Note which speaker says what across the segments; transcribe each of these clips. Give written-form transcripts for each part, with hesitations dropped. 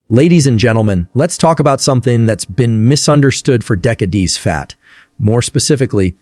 Speaker 1: Ladies and gentlemen, let's talk about something that's been misunderstood for decades: fat. More specifically,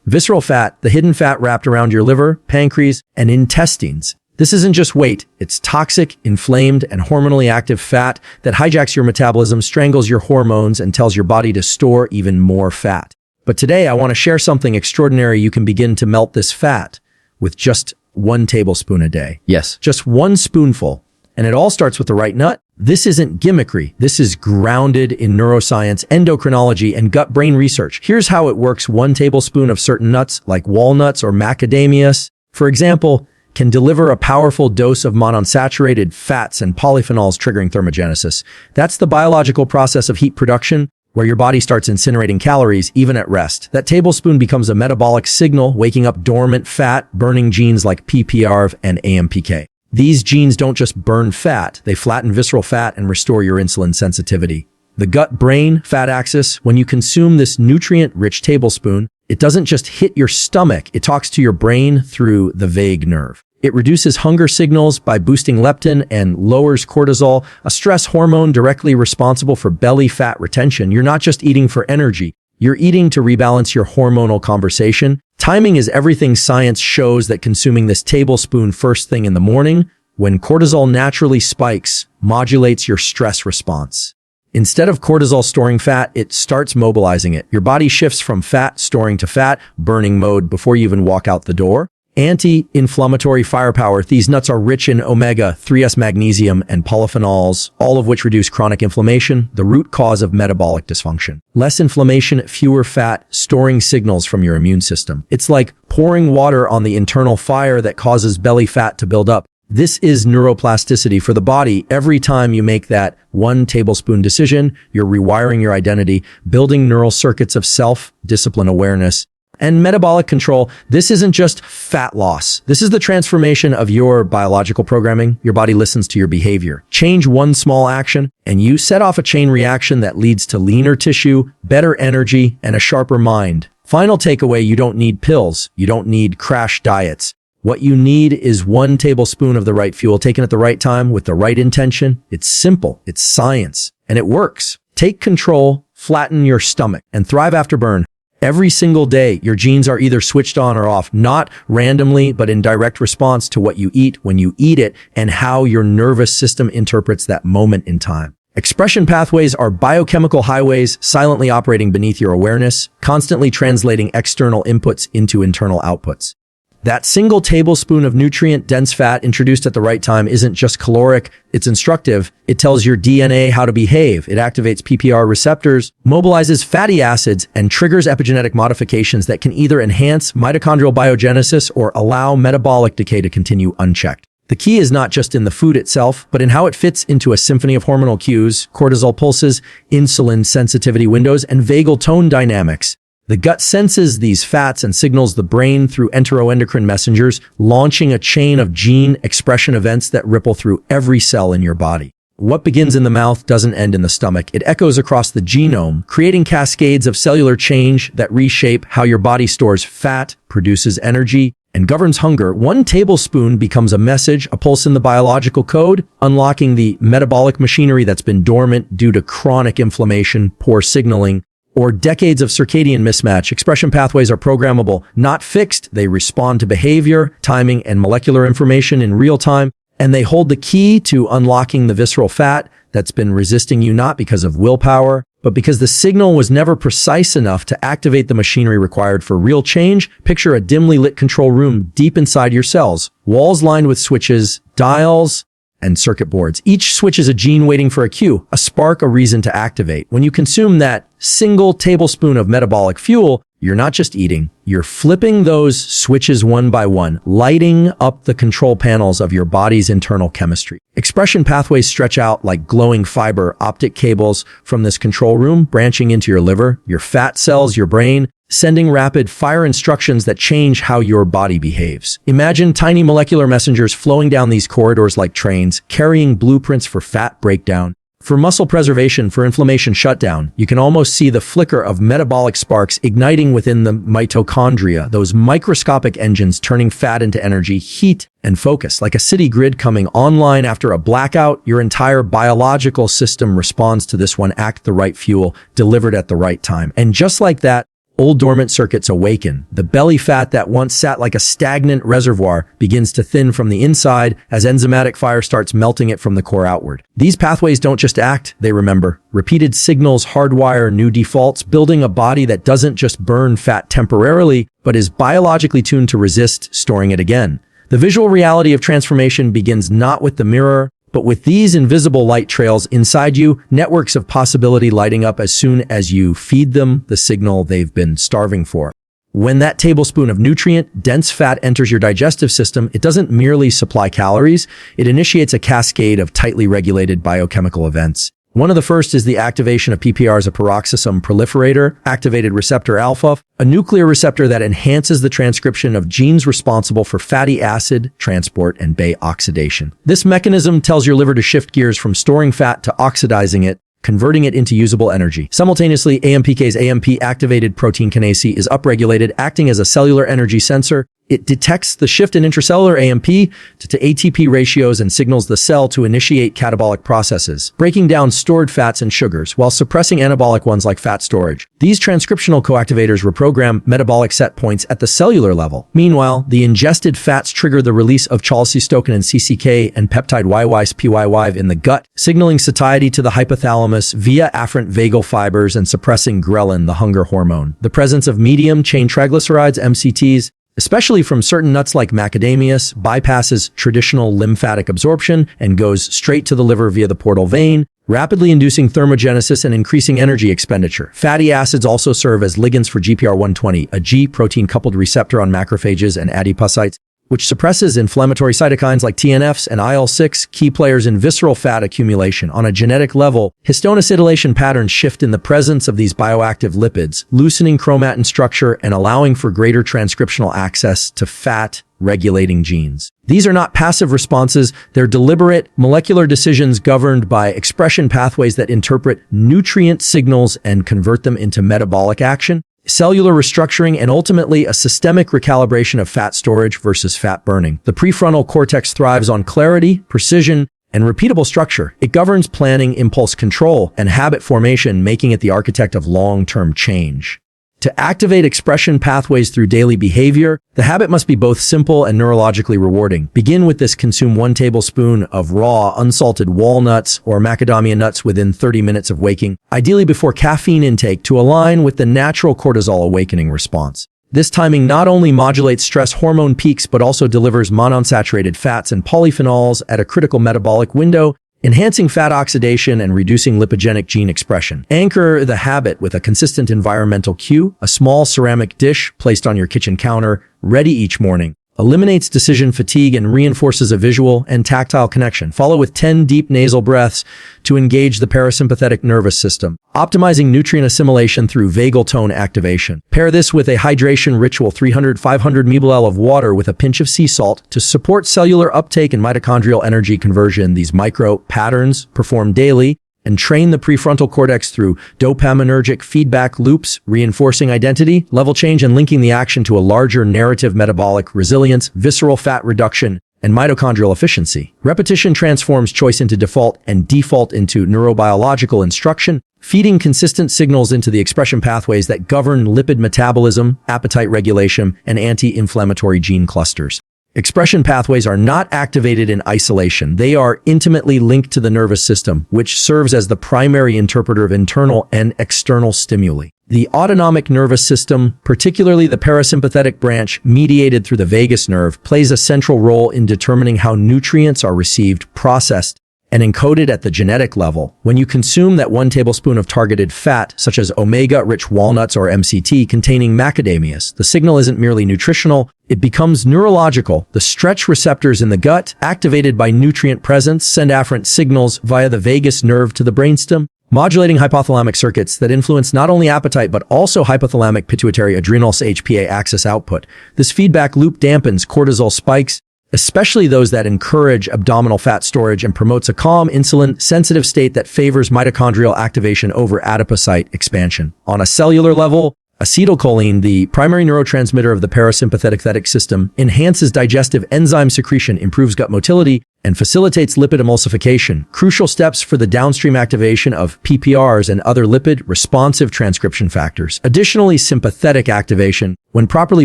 Speaker 1: visceral fat, the hidden fat wrapped around your liver, pancreas, and intestines. This isn't just weight. It's toxic, inflamed, and hormonally active fat that hijacks your metabolism, strangles your hormones, and tells your body to store even more fat. But today, I want to share something extraordinary. You can begin to melt this fat with just 1 tablespoon a day. Yes, just 1 spoonful. And it all starts with the right nut. This isn't gimmickry. This is grounded in neuroscience, endocrinology, and gut-brain research. Here's how it works. 1 tablespoon of certain nuts, like walnuts or macadamias, for example, can deliver a powerful dose of monounsaturated fats and polyphenols, triggering thermogenesis. That's the biological process of heat production, where your body starts incinerating calories even at rest. That tablespoon becomes a metabolic signal, waking up dormant fat-burning genes like PPARV and AMPK. These genes don't just burn fat, they flatten visceral fat and restore your insulin sensitivity. The gut-brain fat axis, when you consume this nutrient-rich tablespoon, it doesn't just hit your stomach, it talks to your brain through the vagus nerve. It reduces hunger signals by boosting leptin and lowers cortisol, a stress hormone directly responsible for belly fat retention. You're not just eating for energy, you're eating to rebalance your hormonal conversation. Timing is everything. Science shows that consuming this tablespoon first thing in the morning, when cortisol naturally spikes, modulates your stress response. Instead of cortisol storing fat, it starts mobilizing it. Your body shifts from fat storing to fat burning mode before you even walk out the door. Anti-inflammatory firepower. These nuts are rich in omega-3s, magnesium, and polyphenols, all of which reduce chronic inflammation, the root cause of metabolic dysfunction. Less inflammation, fewer fat, storing signals from your immune system. It's like pouring water on the internal fire that causes belly fat to build up. This is neuroplasticity for the body. Every time you make that 1 tablespoon decision, you're rewiring your identity, building neural circuits of self-discipline, awareness, and metabolic control. This isn't just fat loss. This is the transformation of your biological programming. Your body listens to your behavior. Change 1 small action, and you set off a chain reaction that leads to leaner tissue, better energy, and a sharper mind. Final takeaway: you don't need pills. You don't need crash diets. What you need is 1 tablespoon of the right fuel taken at the right time with the right intention. It's simple. It's science. And it works. Take control, flatten your stomach, and thrive after burn. Every single day, your genes are either switched on or off, not randomly, but in direct response to what you eat, when you eat it, and how your nervous system interprets that moment in time. Expression pathways are biochemical highways silently operating beneath your awareness, constantly translating external inputs into internal outputs. That single tablespoon of nutrient-dense fat introduced at the right time isn't just caloric, it's instructive. It tells your DNA how to behave. It activates PPAR receptors, mobilizes fatty acids, and triggers epigenetic modifications that can either enhance mitochondrial biogenesis or allow metabolic decay to continue unchecked. The key is not just in the food itself, but in how it fits into a symphony of hormonal cues, cortisol pulses, insulin sensitivity windows, and vagal tone dynamics. The gut senses these fats and signals the brain through enteroendocrine messengers, launching a chain of gene expression events that ripple through every cell in your body. What begins in the mouth doesn't end in the stomach. It echoes across the genome, creating cascades of cellular change that reshape how your body stores fat, produces energy, and governs hunger. 1 tablespoon becomes a message, a pulse in the biological code, unlocking the metabolic machinery that's been dormant due to chronic inflammation, poor signaling, or decades of circadian mismatch. Expression pathways are programmable, not fixed. They respond to behavior, timing, and molecular information in real time, and they hold the key to unlocking the visceral fat that's been resisting you, not because of willpower, but because the signal was never precise enough to activate the machinery required for real change. Picture a dimly lit control room deep inside your cells, walls lined with switches, dials, and circuit boards. Each switch is a gene waiting for a cue, a spark, a reason to activate. When you consume that single tablespoon of metabolic fuel, you're not just eating, you're flipping those switches 1 by 1, lighting up the control panels of your body's internal chemistry. Expression pathways stretch out like glowing fiber optic cables from this control room, branching into your liver, your fat cells, your brain, sending rapid fire instructions that change how your body behaves. Imagine tiny molecular messengers flowing down these corridors like trains, carrying blueprints for fat breakdown, For muscle preservation, for inflammation shutdown, you can almost see the flicker of metabolic sparks igniting within the mitochondria, those microscopic engines turning fat into energy, heat, and focus. Like a city grid coming online after a blackout, your entire biological system responds to this one act, the right fuel, delivered at the right time. And just like that, old dormant circuits awaken. The belly fat that once sat like a stagnant reservoir begins to thin from the inside as enzymatic fire starts melting it from the core outward. These pathways don't just act, they remember. Repeated signals hardwire new defaults, building a body that doesn't just burn fat temporarily, but is biologically tuned to resist storing it again. The visual reality of transformation begins not with the mirror, but with these invisible light trails inside you, networks of possibility lighting up as soon as you feed them the signal they've been starving for. When that tablespoon of nutrient-dense fat enters your digestive system, it doesn't merely supply calories, it initiates a cascade of tightly regulated biochemical events. One of the first is the activation of PPRs, a peroxisome proliferator, activated receptor alpha, a nuclear receptor that enhances the transcription of genes responsible for fatty acid transport and Bay oxidation. This mechanism tells your liver to shift gears from storing fat to oxidizing it, converting it into usable energy. Simultaneously, AMPK's AMP-activated protein kinase is upregulated, acting as a cellular energy sensor. It detects the shift in intracellular AMP to ATP ratios and signals the cell to initiate catabolic processes, breaking down stored fats and sugars while suppressing anabolic ones like fat storage. These transcriptional coactivators reprogram metabolic set points at the cellular level. Meanwhile, the ingested fats trigger the release of cholecystokinin and CCK and peptide YYS-PYY in the gut, signaling satiety to the hypothalamus via afferent vagal fibers and suppressing ghrelin, the hunger hormone. The presence of medium-chain triglycerides, MCTs, especially from certain nuts like macadamias, bypasses traditional lymphatic absorption and goes straight to the liver via the portal vein, rapidly inducing thermogenesis and increasing energy expenditure. Fatty acids also serve as ligands for GPR120, a G protein-coupled receptor on macrophages and adipocytes, which suppresses inflammatory cytokines like TNFs and IL-6, key players in visceral fat accumulation. On a genetic level, histone acetylation patterns shift in the presence of these bioactive lipids, loosening chromatin structure and allowing for greater transcriptional access to fat-regulating genes. These are not passive responses, they're deliberate, molecular decisions governed by expression pathways that interpret nutrient signals and convert them into metabolic action, cellular restructuring, and ultimately a systemic recalibration of fat storage versus fat burning. The prefrontal cortex thrives on clarity, precision, and repeatable structure. It governs planning, impulse control, and habit formation, making it the architect of long-term change. To activate expression pathways through daily behavior, the habit must be both simple and neurologically rewarding. Begin with this: consume 1 tablespoon of raw, unsalted walnuts or macadamia nuts within 30 minutes of waking, ideally before caffeine intake, to align with the natural cortisol awakening response. This timing not only modulates stress hormone peaks, but also delivers monounsaturated fats and polyphenols at a critical metabolic window, enhancing fat oxidation and reducing lipogenic gene expression. Anchor the habit with a consistent environmental cue. A small ceramic dish placed on your kitchen counter, ready each morning, eliminates decision fatigue and reinforces a visual and tactile connection. Follow with 10 deep nasal breaths to engage the parasympathetic nervous system, optimizing nutrient assimilation through vagal tone activation. Pair this with a hydration ritual: 300-500 ml of water with a pinch of sea salt to support cellular uptake and mitochondrial energy conversion. These micro patterns perform daily and train the prefrontal cortex through dopaminergic feedback loops, reinforcing identity, level change, and linking the action to a larger narrative: metabolic resilience, visceral fat reduction, and mitochondrial efficiency. Repetition transforms choice into default and default into neurobiological instruction, feeding consistent signals into the expression pathways that govern lipid metabolism, appetite regulation, and anti-inflammatory gene clusters. Expression pathways are not activated in isolation. They are intimately linked to the nervous system, which serves as the primary interpreter of internal and external stimuli. The autonomic nervous system, particularly the parasympathetic branch mediated through the vagus nerve, plays a central role in determining how nutrients are received, processed, and encoded at the genetic level. When you consume that 1 tablespoon of targeted fat, such as omega-rich walnuts or MCT containing macadamias, the signal isn't merely nutritional, it becomes neurological. The stretch receptors in the gut, activated by nutrient presence, send afferent signals via the vagus nerve to the brainstem, modulating hypothalamic circuits that influence not only appetite but also hypothalamic pituitary adrenal HPA axis output. This feedback loop dampens cortisol spikes, especially those that encourage abdominal fat storage and promotes a calm, insulin-sensitive state that favors mitochondrial activation over adipocyte expansion. On a cellular level, acetylcholine, the primary neurotransmitter of the parasympathetic system, enhances digestive enzyme secretion, improves gut motility, and facilitates lipid emulsification, crucial steps for the downstream activation of PPRs and other lipid-responsive transcription factors. Additionally, sympathetic activation, when properly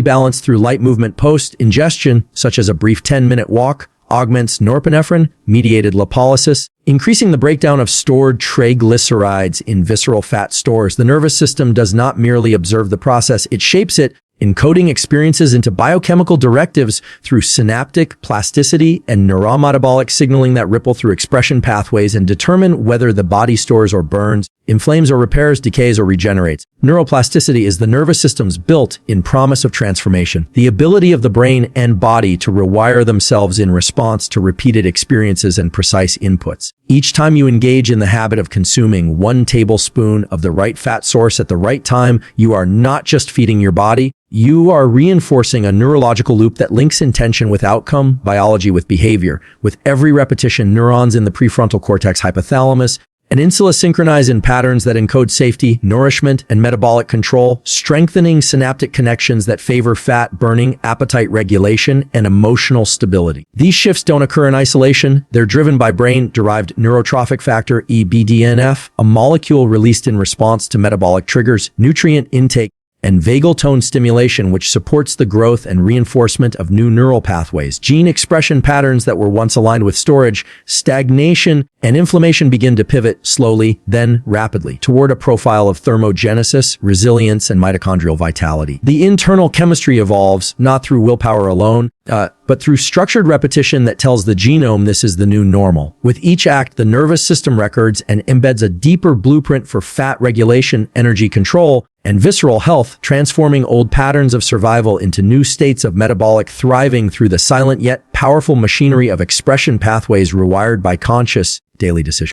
Speaker 1: balanced through light movement post-ingestion, such as a brief 10-minute walk, augments norepinephrine-mediated lipolysis, increasing the breakdown of stored triglycerides in visceral fat stores. The nervous system does not merely observe the process, it shapes it, encoding experiences into biochemical directives through synaptic plasticity and neuro-metabolic signaling that ripple through expression pathways and determine whether the body stores or burns, inflames or repairs, decays or regenerates. Neuroplasticity is the nervous system's built-in promise of transformation, the ability of the brain and body to rewire themselves in response to repeated experiences and precise inputs. Each time you engage in the habit of consuming 1 tablespoon of the right fat source at the right time, you are not just feeding your body, you are reinforcing a neurological loop that links intention with outcome, biology with behavior. With every repetition, neurons in the prefrontal cortex, hypothalamus, and insula synchronize in patterns that encode safety, nourishment, and metabolic control, strengthening synaptic connections that favor fat burning, appetite regulation, and emotional stability. These shifts don't occur in isolation. They're driven by brain-derived neurotrophic factor, EBDNF, a molecule released in response to metabolic triggers, nutrient intake, and vagal tone stimulation, which supports the growth and reinforcement of new neural pathways. Gene expression patterns that were once aligned with storage, stagnation, and inflammation begin to pivot slowly, then rapidly, toward a profile of thermogenesis, resilience, and mitochondrial vitality. The internal chemistry evolves, not through willpower alone, but through structured repetition that tells the genome this is the new normal. With each act, the nervous system records and embeds a deeper blueprint for fat regulation, energy control, and visceral health, transforming old patterns of survival into new states of metabolic thriving through the silent yet powerful machinery of expression pathways rewired by conscious daily decisions.